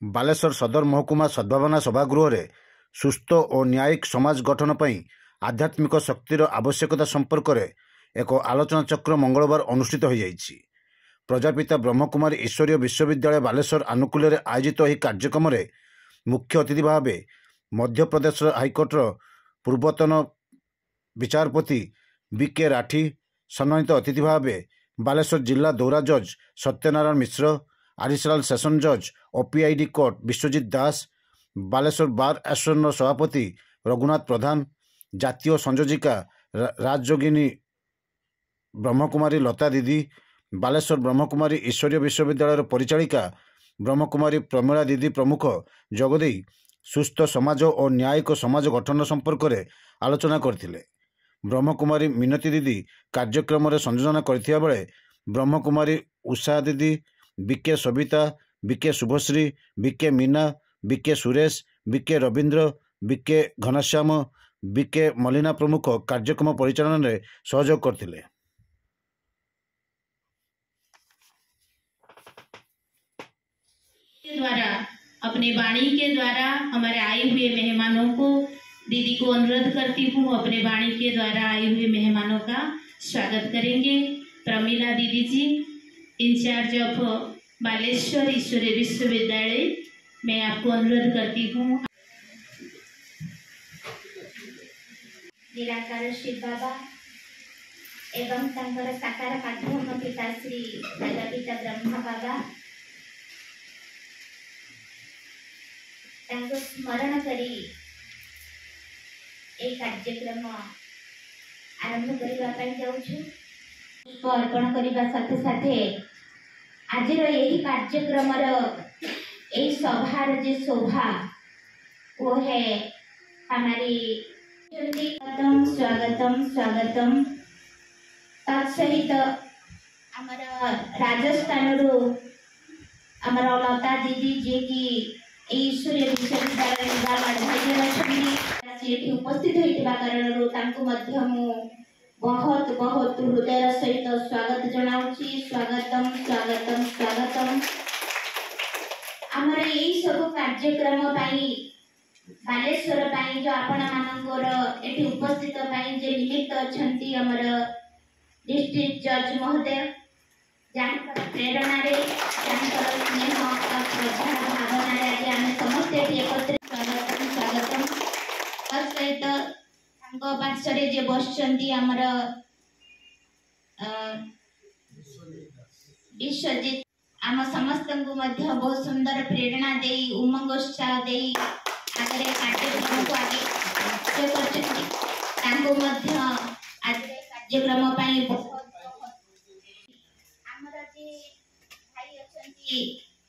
बालेश्वर सदर महकुमा सद्भावना सभागृह रे सुस्थ और न्यायिक समाज गठन पर आध्यात्मिक शक्तिर आवश्यकता संपर्क में एक आलोचना चक्र मंगलवार अनुष्ठित हो जाइछि। प्रजापिता ब्रह्मकुमारी ईश्वरीय विश्वविद्यालय बालेश्वर आनुकूल्य रे आयोजित यह कार्यक्रम में मुख्य अतिथि भाव मध्य प्रदेश हाइकोर्टर पूर्वतन विचारपति बीके राठी, सम्मानित अतिथि भाव बालेश्वर जिला दौरा जज सत्यनारायण मिश्र, आडिशनाल सेशन जज ओपीआईडी कोर्ट विश्वजित दास, बालेश्वर बार एसोसिएशन सभापति रघुनाथ प्रधान, जातीय संयोजिका राजयोगिनी ब्रह्मकुमारी लता दीदी, बालेश्वर ब्रह्मकुमारी ईश्वरीय विश्वविद्यालय परिचालिका ब्रह्मकुमारी प्रमीला दीदी प्रमुख जोगदे सुस्थ समाज और न्यायिक समाज गठन संपर्क में आलोचना करथिले। ब्रह्मकुमारी मिनती दीदी कार्यक्रम में संयोजन करथिया बेले Brahmakumari Usha Didi, BK Savita, BK Subhashree, BK Meena, BK Suresh, BK Rabindra, BK Ghanshyam, BK Malina प्रमुख कार्यक्रम परिचालन में सहयोग करथिले। द्वारा अपने वाणी के द्वारा हमारे आए हुए मेहमानों को दीदी को अनुरोध करती हूँ, अपने वाणी के द्वारा आए हुए मेहमानों का स्वागत करेंगे। प्रमीला दीदी जी, इंचार्ज ऑफ बालेश्वर ईश्वरीय विश्वविद्यालय, मैं आपको अनुरोध करती हूँ। निराकार शिव बाबा एवं तंकर साकार माध्यम पिता श्री प्रजापिता ब्रह्मा बाबा स्मरण करी एक कार्यक्रम आरंभ करने पुष्प अर्पण करने साथे साथे आज यही कार्यक्रम सभार जे शोभा वो है हमारी स्वागतम स्वागतम स्वागतम तत्सहित आमर राजस्थान आमर लता दीदी जी की ईश्वरीय विश्वविद्यालय उपस्थित होता कारण बहुत बहुत हृदय सहित स्वागत जनाऊँगी। स्वागतम स्वागतम स्वागतम। आमर यही सब कार्यक्रम बालेश्वर जो आपण मानकर एठी उपस्थित जे निमित्त अच्छा आमर डिस्ट्रिक्ट जज महोदय जहाँ प्रेरणा स्नेह श्रद्धा भावना आज आम समस्ते एकत्र स्वागतम स्वागतम। तत्सहित पार्श्वे जे बसचंती आमर विश्वजित आम समस्त को बहुत सुंदर प्रेरणा दे उमंग उत्साह दे आगे कार्यक्रम को आगे आज कार्यक्रम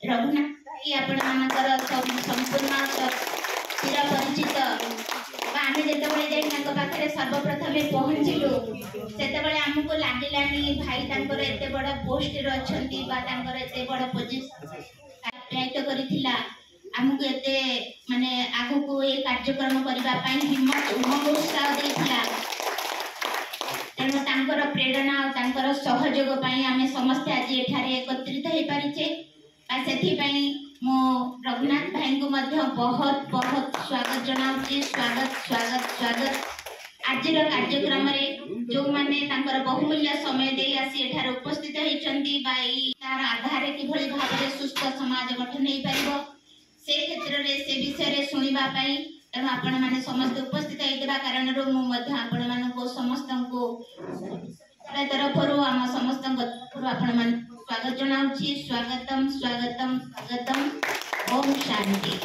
रघुनाथ भाई आपण संपूर्ण चिर परिचित आम जो पाखे सर्वप्रथम पहुँचलु से आमको लगे भाई एत बड़ पोस्ट अच्छा एत बड़ पोजिशन आमको एत माने आगु को ये कार्यक्रम करने हिम्मत उमंग उत्साह देता तेणु प्रेरणा और सहयोग आम समस्ते आज एठारे एकत्रित हो पारिचे। से मो रघुनाथ भाई को बहुत बहुत स्वागत जनाऊँगी। स्वागत स्वागत स्वागत। आज कार्यक्रम जो माने बहुमूल्य समय दे आसी एठार उपस्थित होती तार आधार किभली भाव में सुस्थ समाज गठन हो पार से क्षेत्र में से विषय शुणा तेणु आपण मैंने समस्त उपस्थित होता कारण आपण समस्त तरफ आम समस्त आपण स्वागत जनाऊँगी। स्वागतम स्वागतम स्वागतम। ओम शांति।